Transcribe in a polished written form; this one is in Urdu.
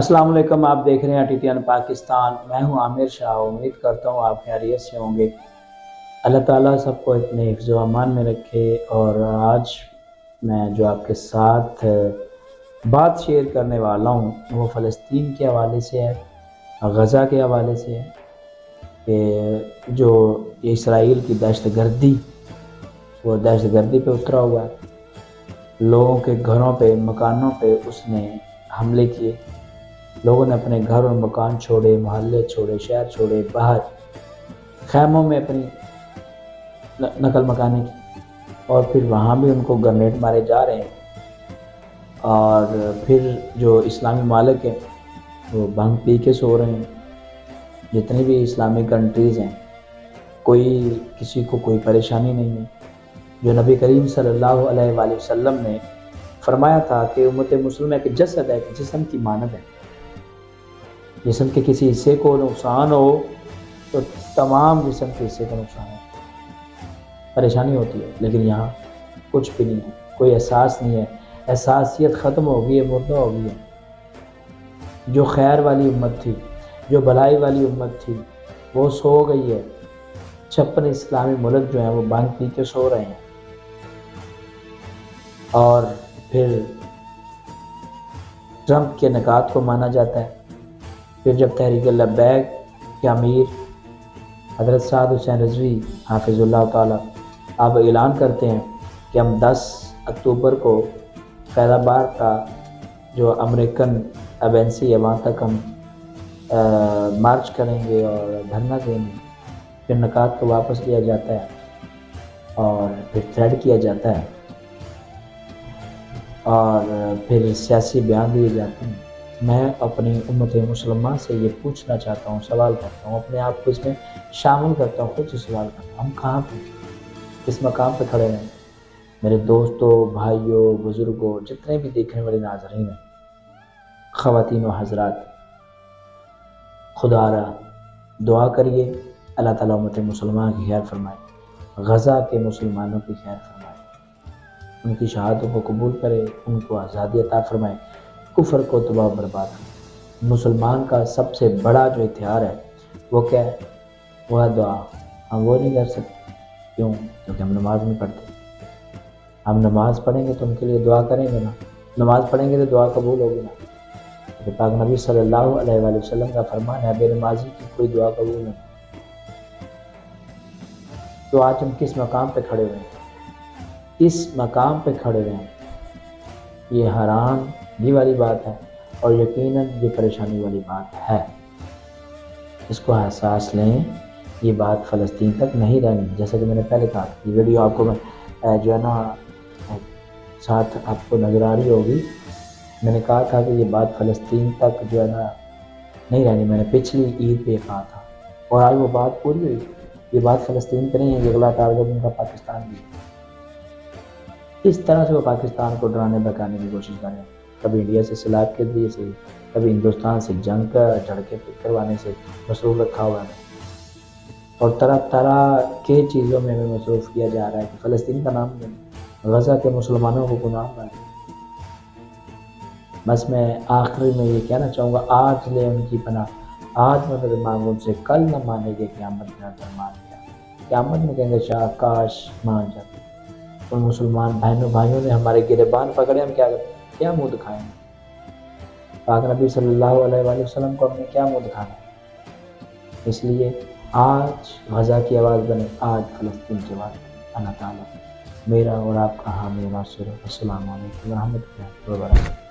السلام علیکم، آپ دیکھ رہے ہیں TTN پاکستان۔ میں ہوں عامر شاہ، امید کرتا ہوں آپ خیریت سے ہوں گے۔ اللہ تعالیٰ سب کو اتنے حفظ و امان میں رکھے۔ اور آج میں جو آپ کے ساتھ بات شیئر کرنے والا ہوں وہ فلسطین کے حوالے سے ہے، غزہ کے حوالے سے ہے کہ جو اسرائیل کی دہشت گردی، وہ دہشت گردی پہ اترا ہوا ہے۔ لوگوں کے گھروں پہ، مکانوں پہ اس نے حملے کیے۔ لوگوں نے اپنے گھر اور مکان چھوڑے، محلے چھوڑے، شہر چھوڑے، باہر خیموں میں اپنی نقل مکانی کی، اور پھر وہاں بھی ان کو گرنیڈ مارے جا رہے ہیں۔ اور پھر جو اسلامی ممالک ہیں وہ بھنگ پی کے سو رہے ہیں۔ جتنی بھی اسلامی کنٹریز ہیں، کوئی کسی کو کوئی پریشانی نہیں ہے۔ جو نبی کریم صلی اللہ علیہ وآلہ وسلم نے فرمایا تھا کہ امت مسلمہ ایک جسد ہے، ایک جسم کی مانند ہے۔ جسم کے کسی حصے کو نقصان ہو تو تمام جسم کے حصے کو نقصان ہو، پریشانی ہوتی ہے۔ لیکن یہاں کچھ بھی نہیں ہے، کوئی احساس نہیں ہے، احساسیت ختم ہو گئی ہے، مردہ ہو گئی ہے۔ جو خیر والی امت تھی، جو بھلائی والی امت تھی، وہ سو گئی ہے۔ 56 اسلامی ملک جو ہیں وہ بھنگ پی کے سو رہے ہیں۔ اور پھر ٹرمپ کے نکات کو مانا جاتا ہے۔ پھر جب تحریک لبیک کے امیر حضرت سعد حسین رضوی حافظ اللہ تعالیٰ اب اعلان کرتے ہیں کہ ہم 10 اکتوبر کو فیض آباد کا جو امریکن ایمبیسی ہے وہاں تک ہم مارچ کریں گے اور دھرنا دیں گے، پھر نکات کو واپس لیا جاتا ہے اور پھر تھریڈ کیا جاتا ہے، اور پھر سیاسی بیان دیے جاتے ہیں۔ میں اپنی امت مسلمہ سے یہ پوچھنا چاہتا ہوں، سوال کرتا ہوں، اپنے آپ کو اس میں شامل کرتا ہوں، خود سے سوال کرتا ہوں، ہم کہاں پہ، کس مقام پہ کھڑے ہیں؟ میرے دوستوں، بھائیوں، بزرگوں، جتنے بھی دیکھنے والے ناظرین ہیں، خواتین و حضرات، خدا را دعا کریے اللہ تعالیٰ امت مسلمہ کی خیر فرمائے، غزہ کے مسلمانوں کی خیر فرمائے، ان کی شہادتوں کو قبول کرے، ان کو آزادی عطا فرمائے، کفر کو تباہ و برباد کرے۔ مسلمان کا سب سے بڑا جو ہتھیار ہے وہ کیا ہے؟ وہ ہے دعا۔ ہم وہ نہیں کر سکتے، کیوں؟ کیونکہ ہم نماز نہیں پڑھتے۔ ہم نماز پڑھیں گے تو ان کے لیے دعا کریں گے نا، نماز پڑھیں گے تو دعا قبول ہوگی نا۔ کہ پاک نبی صلی اللہ علیہ وآلہ وسلم کا فرمان ہے، بے نمازی کی کوئی دعا قبول نہیں۔ تو آج ہم کس مقام پہ کھڑے ہوئے ہیں؟ اس مقام پہ کھڑے ہوئے ہیں، یہ حیرانی والی بات ہے، اور یقیناً یہ پریشانی والی بات ہے۔ اس کو احساس لیں، یہ بات فلسطین تک نہیں رہنی۔ جیسا کہ میں نے پہلے کہا، یہ ویڈیو آپ کو میں جو ہے نا ساتھ آپ کو نظر آ رہی ہوگی، میں نے کہا تھا کہ یہ بات فلسطین تک جو ہے نا نہیں رہنی۔ میں نے پچھلی عید پہ کہا تھا، اور آج وہ بات پوری ہوئی۔ یہ بات فلسطین پہ نہیں ہے، یہ اگلا ٹارگٹ ان کا پاکستان بھی ہے۔ اس طرح سے وہ پاکستان کو ڈرانے بہکانے کی کوشش کر رہے ہیں، کبھی انڈیا سے سیلاب کے ذریعے سے، کبھی ہندوستان سے جنگ کا جھڑکے کروانے سے مصروف رکھا ہوا ہے، اور طرح طرح کے چیزوں میں ہمیں مصروف کیا جا رہا ہے کہ فلسطین کا نام لیں، غزہ کے مسلمانوں کو گناہ بنائیں۔ بس میں آخری میں یہ کہنا چاہوں گا، آج لے ان کی پناہ، آج مدد مانگو ان سے، کل نہ مانے گے قیامت میں اگر مان گیا۔ قیامت میں کہیں گے شاہ کاش مان جاتے۔ ان مسلمان بھائیوں نے ہمارے گریبان پکڑے، ہم کیا کریں؟ کیا منہ دکھائیں گے؟ پاک نبی صلی اللہ علیہ وآلہ وسلم کو ہم نے کیا منہ دکھانا ہے؟ اس لیے آج غزہ کی آواز بنے، آج فلسطین کی آواز بنے۔ اللہ تعالیٰ میرا اور آپ کا حامی و ناصر ہو۔ السلام علیکم ورحمۃ اللہ وبرکاتہ۔